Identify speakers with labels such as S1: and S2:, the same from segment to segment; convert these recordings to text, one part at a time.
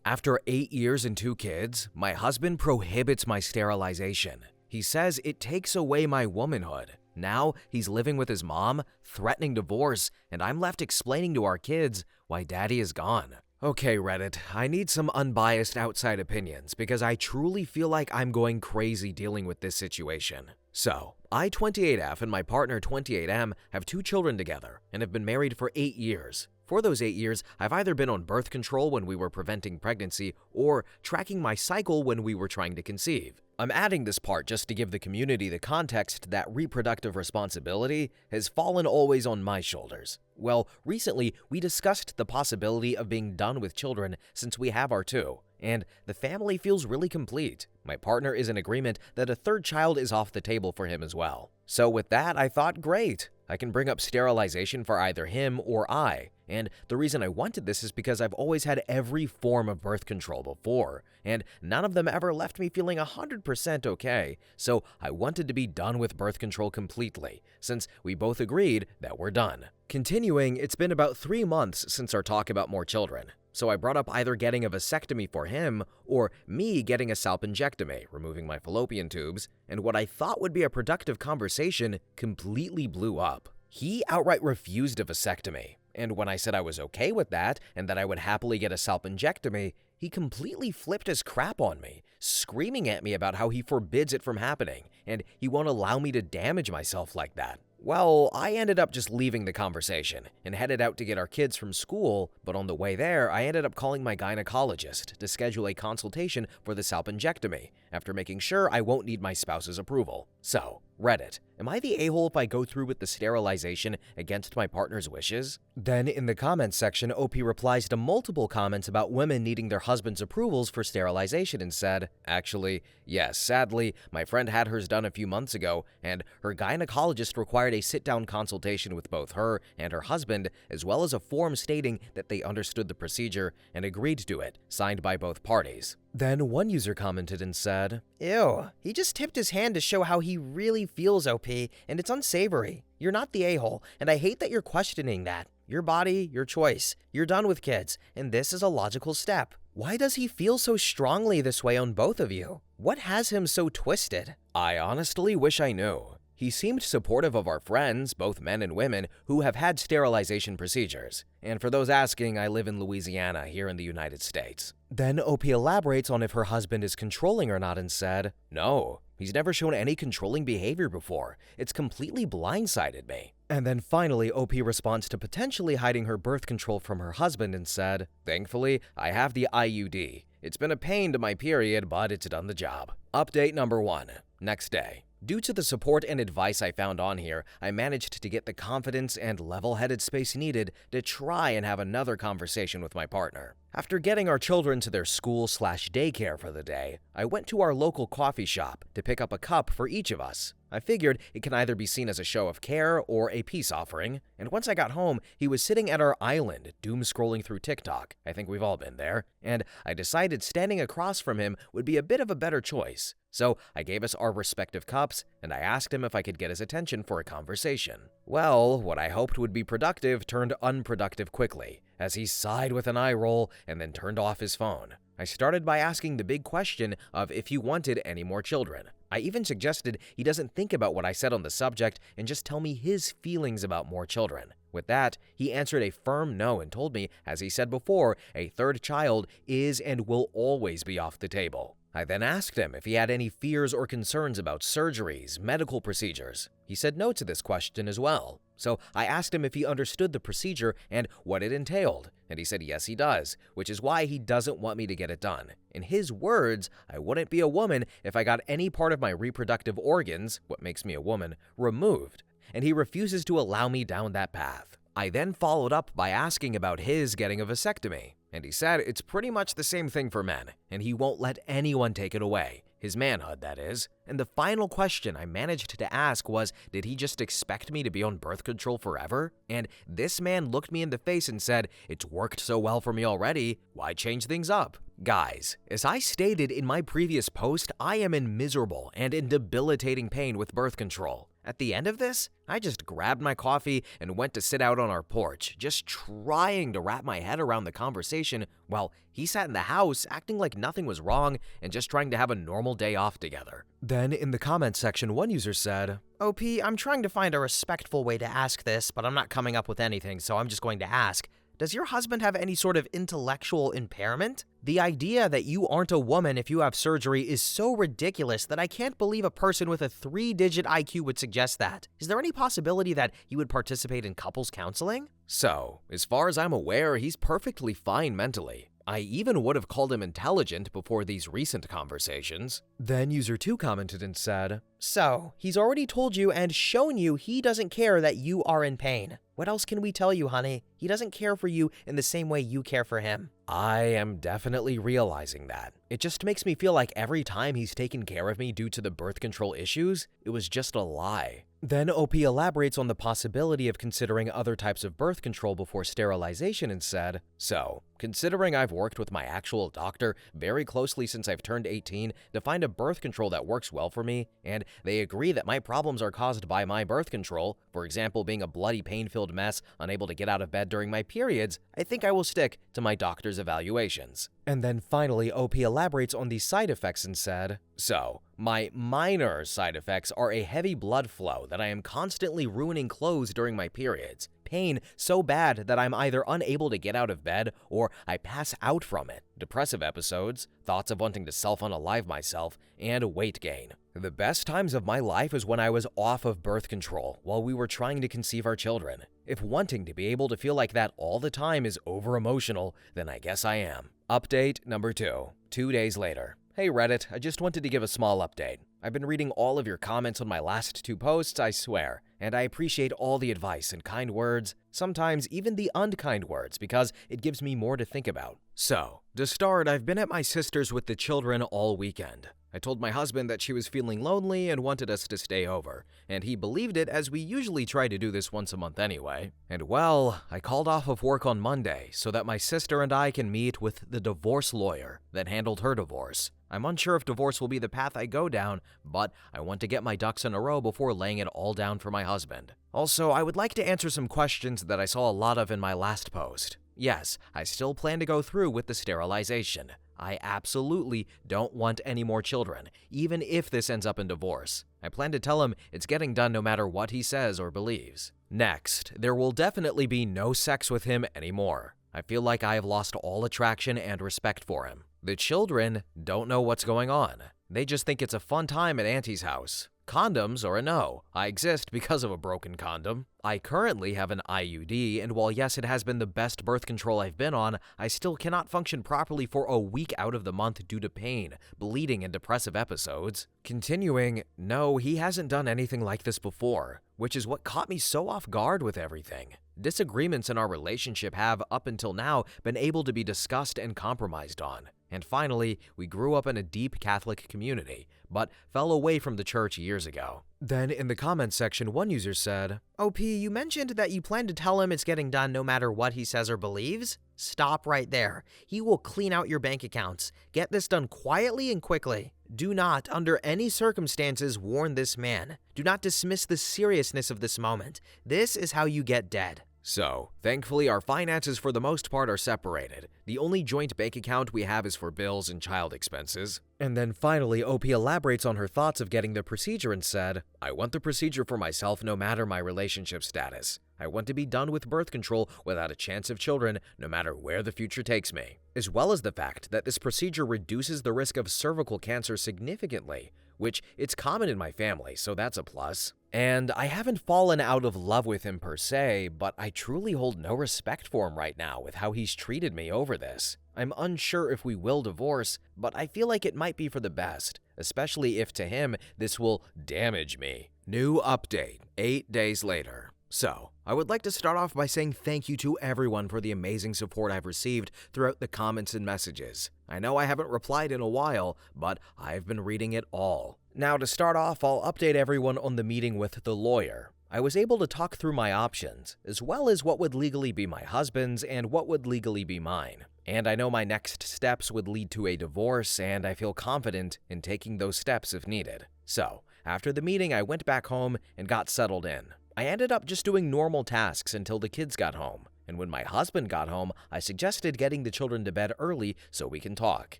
S1: After 8 years and 2 kids, my husband prohibits my sterilization. He says it takes away my womanhood. Now he's living with his mom, threatening divorce, and I'm left explaining to our kids why daddy is gone. Okay, Reddit, I need some unbiased outside opinions because I truly feel like I'm going crazy dealing with this situation. So, I, 28F, and my partner, 28M, have 2 children together and have been married for 8 years. For those 8 years, I've either been on birth control when we were preventing pregnancy or tracking my cycle when we were trying to conceive. I'm adding this part just to give the community the context that reproductive responsibility has fallen always on my shoulders. Well, recently, we discussed the possibility of being done with children since we have our 2, and the family feels really complete. My partner is in agreement that a 3rd child is off the table for him as well. So with that, I thought, great, I can bring up sterilization for either him or I. And the reason I wanted this is because I've always had every form of birth control before, and none of them ever left me feeling 100% okay, so I wanted to be done with birth control completely, since we both agreed that we're done. Continuing, it's been about 3 months since our talk about more children, so I brought up either getting a vasectomy for him or me getting a salpingectomy, removing my fallopian tubes, and what I thought would be a productive conversation completely blew up. He outright refused a vasectomy. And when I said I was okay with that and that I would happily get a salpingectomy, he completely flipped his crap on me, screaming at me about how he forbids it from happening and he won't allow me to damage myself like that. Well, I ended up just leaving the conversation and headed out to get our kids from school, but on the way there, I ended up calling my gynecologist to schedule a consultation for the salpingectomy after making sure I won't need my spouse's approval. So, Reddit, am I the a-hole if I go through with the sterilization against my partner's wishes? Then in the comments section, OP replies to multiple comments about women needing their husband's approvals for sterilization and said, actually, yes, sadly, my friend had hers done a few months ago, and her gynecologist required a sit-down consultation with both her and her husband, as well as a form stating that they understood the procedure and agreed to it, signed by both parties. Then one user commented and said, "Ew, he just tipped his hand to show how he really feels, OP, and it's unsavory. You're not the a-hole, and I hate that you're questioning that. Your body, your choice. You're done with kids, and this is a logical step. Why does he feel so strongly this way on both of you? What has him so twisted?" I honestly wish I knew. He seemed supportive of our friends, both men and women, who have had sterilization procedures. And for those asking, I live in Louisiana, here in the United States. Then OP elaborates on if her husband is controlling or not and said, "No, he's never shown any controlling behavior before. It's completely blindsided me." And then finally, OP responds to potentially hiding her birth control from her husband and said, "Thankfully, I have the IUD. It's been a pain to my period, but it's done the job." Update number 1. Next day. Due to the support and advice I found on here, I managed to get the confidence and level-headed space needed to try and have another conversation with my partner. After getting our children to their school/daycare for the day, I went to our local coffee shop to pick up a cup for each of us. I figured it can either be seen as a show of care or a peace offering, and once I got home, he was sitting at our island, doom-scrolling through TikTok. I think we've all been there, and I decided standing across from him would be a bit of a better choice. So I gave us our respective cups, and I asked him if I could get his attention for a conversation. Well, what I hoped would be productive turned unproductive quickly, as he sighed with an eye roll and then turned off his phone. I started by asking the big question of if he wanted any more children. I even suggested he doesn't think about what I said on the subject and just tell me his feelings about more children. With that, he answered a firm no and told me, as he said before, a 3rd child is and will always be off the table. I then asked him if he had any fears or concerns about surgeries, medical procedures. He said no to this question as well. So I asked him if he understood the procedure and what it entailed, and he said yes he does, which is why he doesn't want me to get it done. In his words, I wouldn't be a woman if I got any part of my reproductive organs, what makes me a woman, removed, and he refuses to allow me down that path. I then followed up by asking about his getting a vasectomy, and he said it's pretty much the same thing for men, and he won't let anyone take it away. His manhood, that is. And the final question I managed to ask was, did he just expect me to be on birth control forever? And this man looked me in the face and said, "It's worked so well for me already, why change things up?" Guys, as I stated in my previous post, I am in miserable and in debilitating pain with birth control. At the end of this, I just grabbed my coffee and went to sit out on our porch, just trying to wrap my head around the conversation while he sat in the house acting like nothing was wrong and just trying to have a normal day off together. Then in the comments section, one user said, "OP, I'm trying to find a respectful way to ask this, but I'm not coming up with anything, so I'm just going to ask. Does your husband have any sort of intellectual impairment? The idea that you aren't a woman if you have surgery is so ridiculous that I can't believe a person with a 3-digit IQ would suggest that. Is there any possibility that he would participate in couples counseling?" So, as far as I'm aware, he's perfectly fine mentally. I even would have called him intelligent before these recent conversations. Then user 2 commented and said, "So, he's already told you and shown you he doesn't care that you are in pain. What else can we tell you, honey? He doesn't care for you in the same way you care for him." I am definitely realizing that. It just makes me feel like every time he's taken care of me due to the birth control issues, it was just a lie. Then OP elaborates on the possibility of considering other types of birth control before sterilization and said, "So, considering I've worked with my actual doctor very closely since I've turned 18 to find a birth control that works well for me, and they agree that my problems are caused by my birth control, for example being a bloody pain-filled mess, unable to get out of bed during my periods, I think I will stick to my doctor's evaluations." And then finally, OP elaborates on the side effects and said, "So, my minor side effects are a heavy blood flow that I am constantly ruining clothes during my periods, pain so bad that I'm either unable to get out of bed or I pass out from it, depressive episodes, thoughts of wanting to self-unalive myself, and weight gain. The best times of my life is when I was off of birth control while we were trying to conceive our children. If wanting to be able to feel like that all the time is over-emotional, then I guess I am." Update number 2, 2 days later. Hey Reddit, I just wanted to give a small update. I've been reading all of your comments on my last 2 posts, I swear, and I appreciate all the advice and kind words, sometimes even the unkind words, because it gives me more to think about. So, to start, I've been at my sister's with the children all weekend. I told my husband that she was feeling lonely and wanted us to stay over, and he believed it as we usually try to do this once a month anyway. And well, I called off of work on Monday so that my sister and I can meet with the divorce lawyer that handled her divorce. I'm unsure if divorce will be the path I go down, but I want to get my ducks in a row before laying it all down for my husband. Also, I would like to answer some questions that I saw a lot of in my last post. Yes, I still plan to go through with the sterilization. I absolutely don't want any more children, even if this ends up in divorce. I plan to tell him it's getting done no matter what he says or believes. Next, there will definitely be no sex with him anymore. I feel like I have lost all attraction and respect for him. The children don't know what's going on. They just think it's a fun time at Auntie's house. Condoms are a no. I exist because of a broken condom. I currently have an IUD, and while yes, it has been the best birth control I've been on, I still cannot function properly for a week out of the month due to pain, bleeding, and depressive episodes. Continuing, no, he hasn't done anything like this before, which is what caught me so off guard with everything. Disagreements in our relationship have, up until now, been able to be discussed and compromised on. And finally, we grew up in a deep Catholic community, but fell away from the church years ago. Then in the comments section, one user said, "OP, you mentioned that you plan to tell him it's getting done no matter what he says or believes? Stop right there. He will clean out your bank accounts. Get this done quietly and quickly. Do not, under any circumstances, warn this man. Do not dismiss the seriousness of this moment. This is how you get dead." So, thankfully our finances for the most part are separated. The only joint bank account we have is for bills and child expenses. And then finally, OP elaborates on her thoughts of getting the procedure and said, "I want the procedure for myself no matter my relationship status. I want to be done with birth control without a chance of children no matter where the future takes me. As well as the fact that this procedure reduces the risk of cervical cancer significantly, which it's common in my family, so that's a plus. And I haven't fallen out of love with him per se, but I truly hold no respect for him right now with how he's treated me over this. I'm unsure if we will divorce, but I feel like it might be for the best, especially if to him this will damage me." New update, 8 days later. So, I would like to start off by saying thank you to everyone for the amazing support I've received throughout the comments and messages. I know I haven't replied in a while, but I've been reading it all. Now to start off, I'll update everyone on the meeting with the lawyer. I was able to talk through my options, as well as what would legally be my husband's and what would legally be mine. And I know my next steps would lead to a divorce, and I feel confident in taking those steps if needed. So, After the meeting, I went back home and got settled in. I ended up just doing normal tasks until the kids got home. And when my husband got home, I suggested getting the children to bed early so we can talk.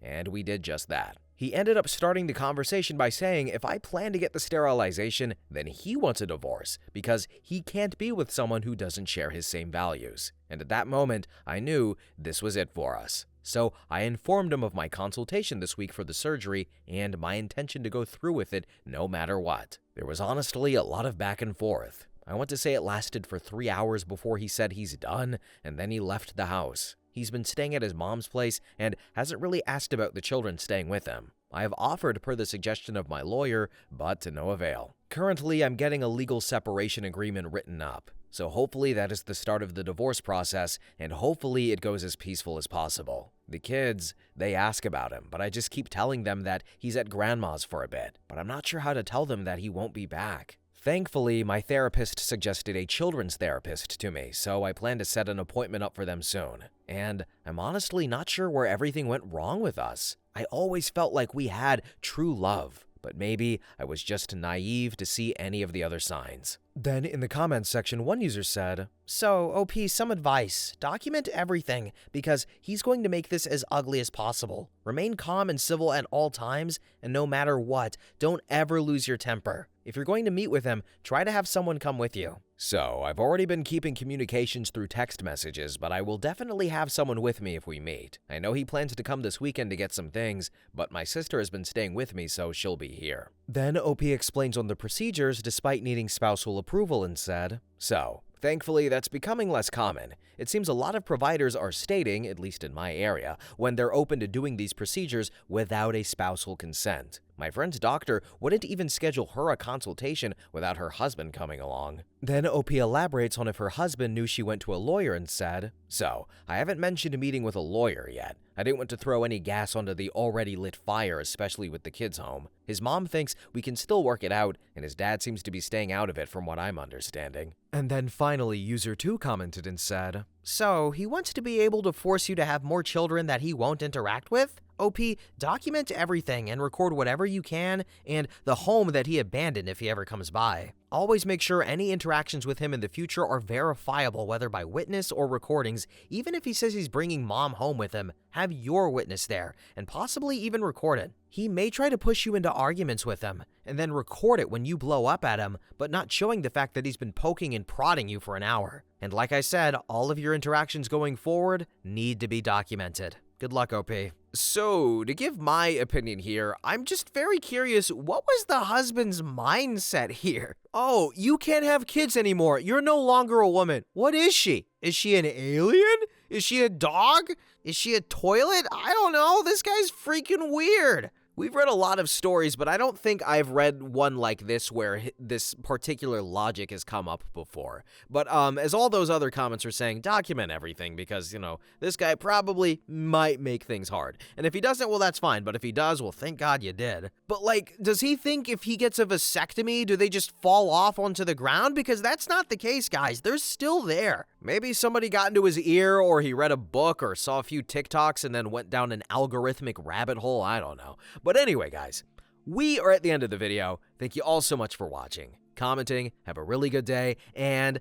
S1: And we did just that. He ended up starting the conversation by saying if I plan to get the sterilization, then he wants a divorce because he can't be with someone who doesn't share his same values. And at that moment, I knew this was it for us. So I informed him of my consultation this week for the surgery and my intention to go through with it no matter what. There was honestly a lot of back and forth. I want to say it lasted for 3 hours before he said he's done, and then he left the house. He's been staying at his mom's place and hasn't really asked about the children staying with him. I have offered per the suggestion of my lawyer, but to no avail. Currently, I'm getting a legal separation agreement written up, so hopefully that is the start of the divorce process, and hopefully it goes as peaceful as possible. The kids, they ask about him, but I just keep telling them that he's at grandma's for a bit, but I'm not sure how to tell them that he won't be back. Thankfully, my therapist suggested a children's therapist to me, so I plan to set an appointment up for them soon. And I'm honestly not sure where everything went wrong with us. I always felt like we had true love, but maybe I was just naive to see any of the other signs. Then in the comments section, one user said, "So, OP, some advice. Document everything, because he's going to make this as ugly as possible. Remain calm and civil at all times, and no matter what, don't ever lose your temper. If you're going to meet with him, try to have someone come with you." So, I've already been keeping communications through text messages, but I will definitely have someone with me if we meet. I know he plans to come this weekend to get some things, but my sister has been staying with me, so she'll be here. Then OP explains on the procedures despite needing spousal approval and said, "So, thankfully, that's becoming less common. It seems a lot of providers are stating, at least in my area, when they're open to doing these procedures without a spousal consent. My friend's doctor wouldn't even schedule her a consultation without her husband coming along." Then OP elaborates on if her husband knew she went to a lawyer and said, "So, I haven't mentioned meeting with a lawyer yet. I didn't want to throw any gas onto the already lit fire, especially with the kids home. His mom thinks we can still work it out, and his dad seems to be staying out of it from what I'm understanding." And then finally, user 2 commented and said, "So, he wants to be able to force you to have more children that he won't interact with? OP, document everything and record whatever you can and the home that he abandoned if he ever comes by. Always make sure any interactions with him in the future are verifiable, whether by witness or recordings. Even if he says he's bringing mom home with him, have your witness there and possibly even record it. He may try to push you into arguments with him and then record it when you blow up at him, but not showing the fact that he's been poking and prodding you for an hour. And like I said, all of your interactions going forward need to be documented. Good luck, OP." So, to give my opinion here, I'm just very curious, what was the husband's mindset here? Oh, you can't have kids anymore. You're no longer a woman. What is she? Is she an alien? Is she a dog? Is she a toilet? I don't know. This guy's freaking weird. We've read a lot of stories, but I don't think I've read one like this where this particular logic has come up before. But as all those other comments are saying, document everything because, this guy probably might make things hard. And if he doesn't, well, that's fine. But if he does, well, thank God you did. But does he think if he gets a vasectomy, do they just fall off onto the ground? Because that's not the case, guys. They're still there. Maybe somebody got into his ear or he read a book or saw a few TikToks and then went down an algorithmic rabbit hole. I don't know. But anyway, guys, we are at the end of the video. Thank you all so much for watching, commenting. Have a really good day, and